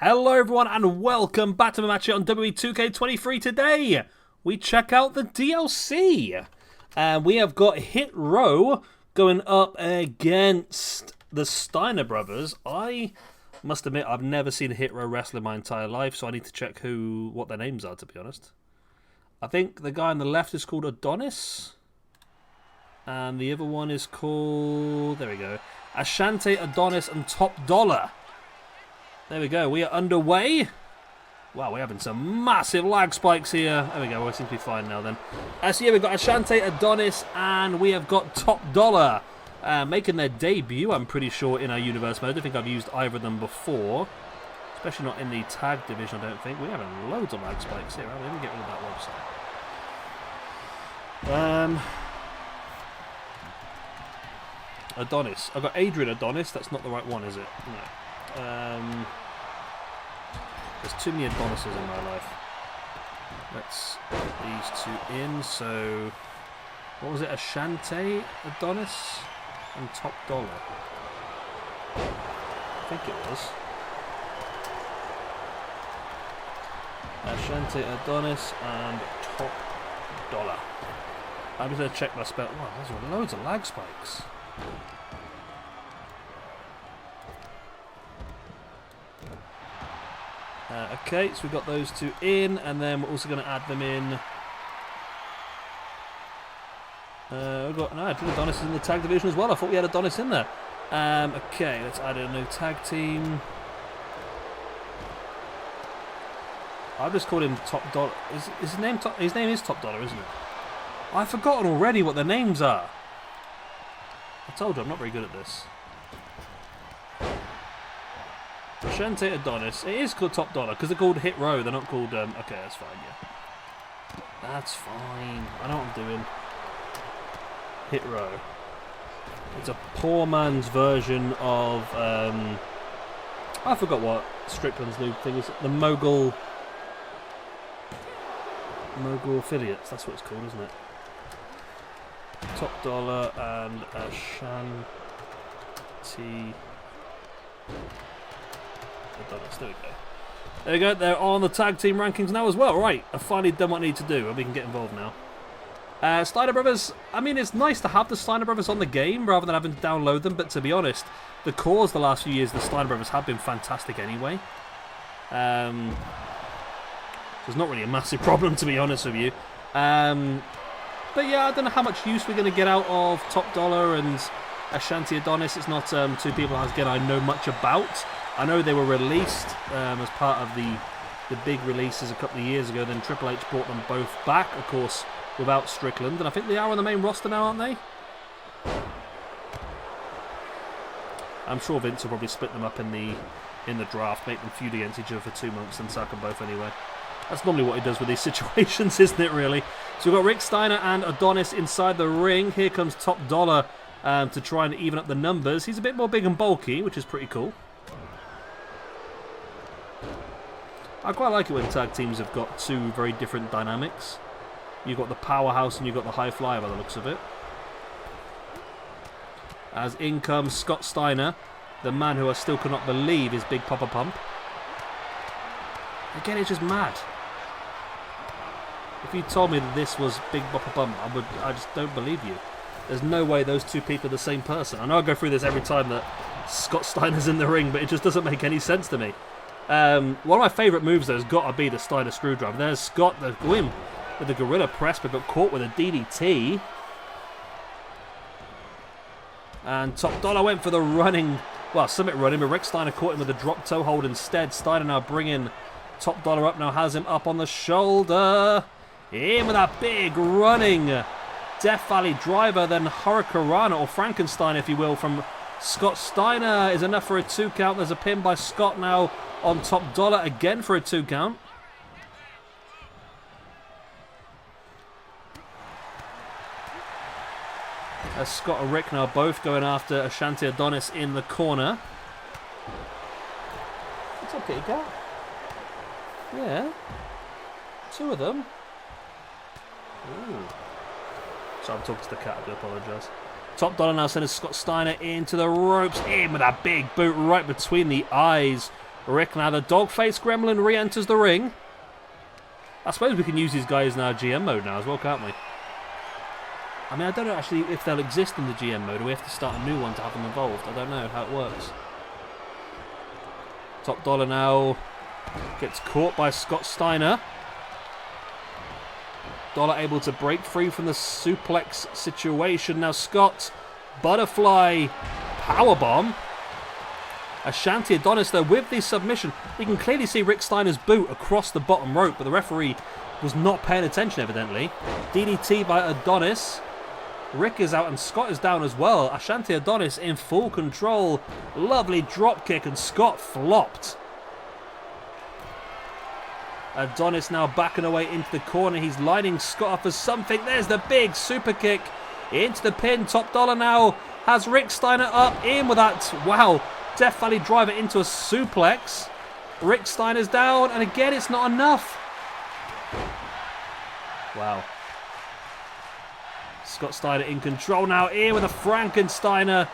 Hello everyone and welcome back to my match here on WWE2K23. Today we check out the DLC. And we have got Hit Row going up against the Steiner brothers. I must admit I've never seen Hit Row wrestle in my entire life, so I need to check what their names are, to be honest. I think the guy on the left is called Adonis. And the other one is called, there we go, Ashante, Adonis and Top Dollar. There we go, we are underway. Wow, we're having some massive lag spikes here. There we go, we seem to be fine now then. So yeah, we've got Ashante, Adonis, and we have got Top Dollar making their debut, I'm pretty sure, in our universe mode. I don't think I've used either of them before. Especially not in the tag division, I don't think. We're having loads of lag spikes here, aren't we? Let me get rid of that website. Adonis. I've got Adrian Adonis. That's not the right one, is it? No. There's too many Adonises in my life. Let's put these two in. So, what was it? Ashante, Adonis, and Top Dollar. I think it was. Ashante, Adonis, and Top Dollar. I'm just going to check my spell. Wow, those are loads of lag spikes. Okay, so we've got those two in, and then we're also going to add them in. We've got I think Adonis is in the tag division as well. I thought we had Adonis in there. Okay, let's add in a new tag team. I've just called him Top Dollar. Is his name Top? His name is Top Dollar, isn't it? I've forgotten already what their names are. I told you I'm not very good at this. Ashante, Adonis. It is called Top Dollar because they're called Hit Row. They're not called. Okay, that's fine. Yeah, that's fine. I know what I'm doing. Hit Row. It's a poor man's version of. I forgot what Strickland's new thing is. The Mogul affiliates. That's what it's called, isn't it? Top Dollar and Ashante. Adonis. There we go. There we go. They're on the tag team rankings now as well. Right, I've finally done what I need to do, and we can get involved now. Steiner brothers. I mean, it's nice to have the Steiner brothers on the game rather than having to download them. But to be honest, the cores the last few years, the Steiner brothers have been fantastic anyway. There's not really a massive problem, to be honest with you. But yeah, I don't know how much use we're going to get out of Top Dollar and Ashante Adonis. It's not two people, again, I know much about. I know they were released as part of the big releases a couple of years ago. Then Triple H brought them both back, of course, without Strickland. And I think they are on the main roster now, aren't they? I'm sure Vince will probably split them up in the draft, make them feud against each other for 2 months and sack them both anyway. That's normally what he does with these situations, isn't it, really? So we've got Rick Steiner and Adonis inside the ring. Here comes Top Dollar to try and even up the numbers. He's a bit more big and bulky, which is pretty cool. I quite like it when tag teams have got two very different dynamics. You've got the powerhouse and you've got the high flyer by the looks of it. As in comes Scott Steiner, the man who I still could not believe is Big Papa Pump. Again, it's just mad. If you told me that this was Big Papa Pump, I just don't believe you. There's no way those two people are the same person. I know I go through this every time that Scott Steiner's in the ring, but it just doesn't make any sense to me. One of my favourite moves, though, has got to be the Steiner Screwdriver. There's Scott, the whim with the Gorilla Press, but got caught with a DDT. And Top Dollar went for the running, well, Summit running, but Rick Steiner caught him with a drop toe hold instead. Steiner now bringing Top Dollar up, now has him up on the shoulder. In with that big running Death Valley driver, then Hurricanrana, or Frankenstein, if you will, from Scott Steiner is enough for a 2 count. There's a pin by Scott now on Top Dollar again for a 2 count. As Scott and Rick now both going after Ashante Adonis in the corner. It's okay, cat. Yeah. 2 of them. Ooh. Sorry, I'm talking to the cat, I do apologise. Top Dollar now sends Scott Steiner into the ropes, in with that big boot right between the eyes Rick now, the dog-faced gremlin re-enters the ring. I suppose we can use these guys in our GM mode now as well, can't we? I mean, I don't know actually if they'll exist in the GM mode, or we have to start a new one to have them involved. I don't know how it works. Top Dollar now gets caught by Scott Steiner. Dollar able to break free from the suplex situation. Now Scott, butterfly powerbomb. Ashanti Adonis though with the submission. You can clearly see Rick Steiner's boot across the bottom rope, but the referee was not paying attention evidently. DDT by Adonis. Rick is out and Scott is down as well. Ashanti Adonis in full control. Lovely drop kick and Scott flopped. Adonis now backing away into the corner. He's lining Scott up for something. There's the big super kick into the pin. Top Dollar now has Rick Steiner up in with that, wow, Death Valley driver into a suplex. Rick Steiner's down and again it's not enough. Wow. Scott Steiner in control now, in with a Frankensteiner,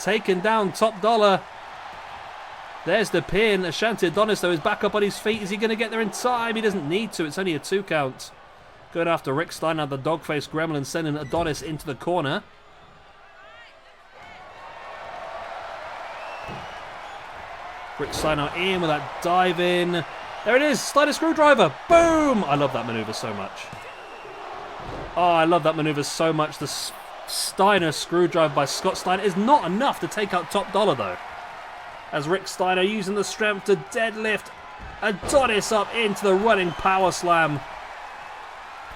taking down Top Dollar. There's the pin. Ashanti Adonis though is back up on his feet. Is he going to get there in time? He doesn't need to. It's only a 2 count. Going after Rick Steiner, the dog-faced gremlin, sending Adonis into the corner. Rick Steiner in with that dive in. There it is, Steiner screwdriver. Boom! I love that maneuver so much. Oh, I love that maneuver so much. The Steiner screwdriver by Scott Steiner is not enough to take out Top Dollar though. As Rick Steiner using the strength to deadlift Adonis up into the running power slam.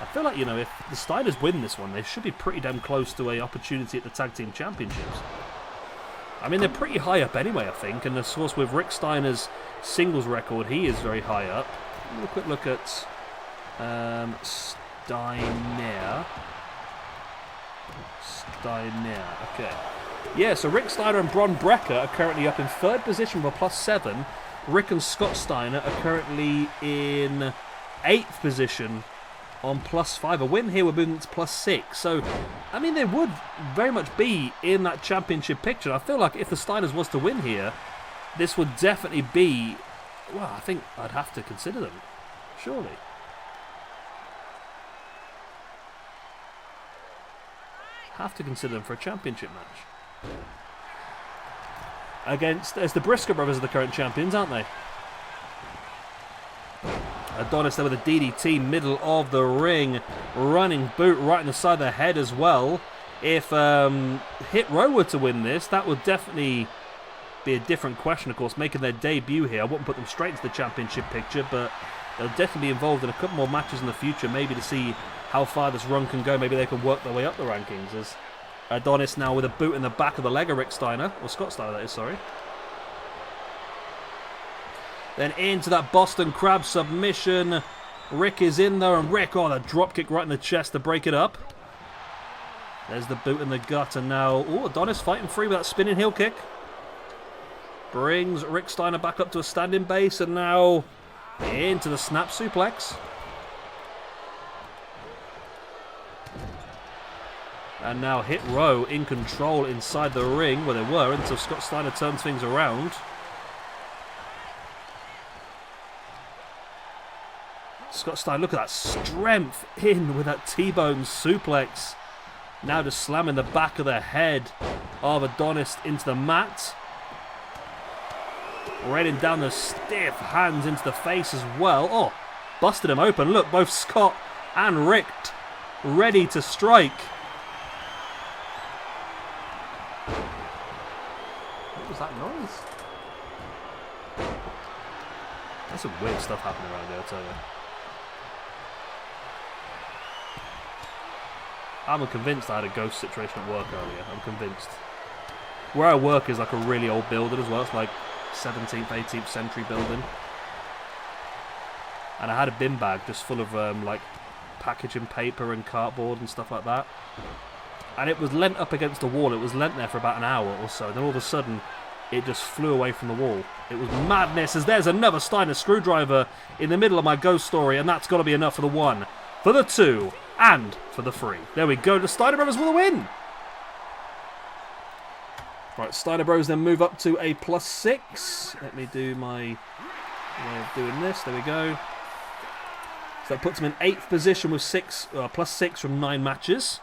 I feel like, you know, if the Steiners win this one, they should be pretty damn close to an opportunity at the Tag Team Championships. I mean, they're pretty high up anyway, I think. And of course, with Rick Steiner's singles record, he is very high up. Have a quick look at Steiner. Okay. Yeah, so Rick Steiner and Bron Breakker are currently up in 3rd position with a +7. Rick and Scott Steiner are currently in 8th position on +5. A win here would move them to +6. So, I mean, they would very much be in that championship picture. I feel like if the Steiners was to win here, this would definitely be, well, I think I'd have to consider them, surely. Have to consider them for a championship match. Against, as the Briscoe brothers are the current champions, aren't they? Adonis there with a DDT, middle of the ring. Running boot right in the side of the head as well. If Hit Row were to win this, that would definitely be a different question, of course, making their debut here. I wouldn't put them straight into the championship picture, but they'll definitely be involved in a couple more matches in the future, maybe to see how far this run can go. Maybe they can work their way up the rankings. As Adonis now with a boot in the back of the leg of Rick Steiner, or Scott Steiner that is, sorry. Then into that Boston Crab submission. Rick is in there, and Rick, oh, that drop kick right in the chest to break it up. There's the boot in the gut, and now, oh, Adonis fighting free with that spinning heel kick. Brings Rick Steiner back up to a standing base, and now into the snap suplex. And now Hit Row in control inside the ring, where they were, until Scott Steiner turns things around. Scott Steiner, look at that strength in with that T-bone suplex. Now just slamming the back of the head of Adonis into the mat. Raining down the stiff hands into the face as well. Oh, busted him open. Look, both Scott and Rick ready to strike. What was that noise? There's some weird stuff happening around here, I'll tell you. I'm convinced I had a ghost situation at work earlier. I'm convinced. Where I work is like a really old building as well. It's like 17th, 18th century building. And I had a bin bag just full of like packaging paper and cardboard and stuff like that. And it was leant up against the wall. It was leant there for about an hour or so. And then all of a sudden, it just flew away from the wall. It was madness, as there's another Steiner screwdriver in the middle of my ghost story. And that's got to be enough for the 1, for the 2, and for the 3. There we go. The Steiner brothers with a win. Right, Steiner Bros then move up to a +6. Let me do my way of doing this. There we go. So that puts him in 8th position with plus 6 from 9 matches.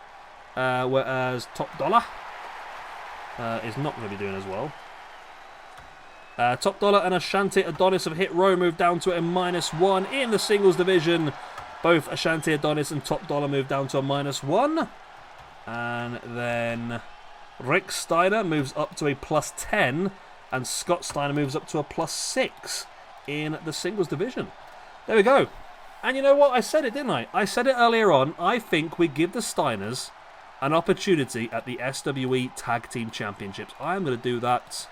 Whereas Top Dollar is not going to be doing as well. Top Dollar and Ashanti Adonis of Hit Row moved down to a -1 in the singles division. Both Ashanti Adonis and Top Dollar moved down to a -1. And then Rick Steiner moves up to a +10. And Scott Steiner moves up to a +6 in the singles division. There we go. And you know what? I said it, didn't I? I said it earlier on. I think we give the Steiners an opportunity at the SWE Tag Team Championships. I'm going to do that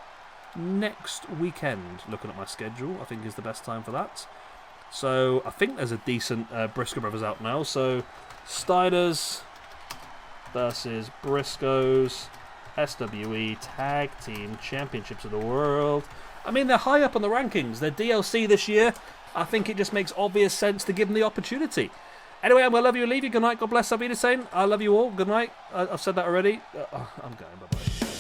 next weekend. Looking at my schedule, I think is the best time for that. So I think there's a decent Briscoe Brothers out now. So Steiners versus Briscoes SWE Tag Team Championships of the World. I mean, they're high up on the rankings. They're DLC this year. I think it just makes obvious sense to give them the opportunity. Anyway, I'm going to love you and leave you. Good night. God bless. I'll be the same. I love you all. Good night. I've said that already. I'm going. Bye-bye.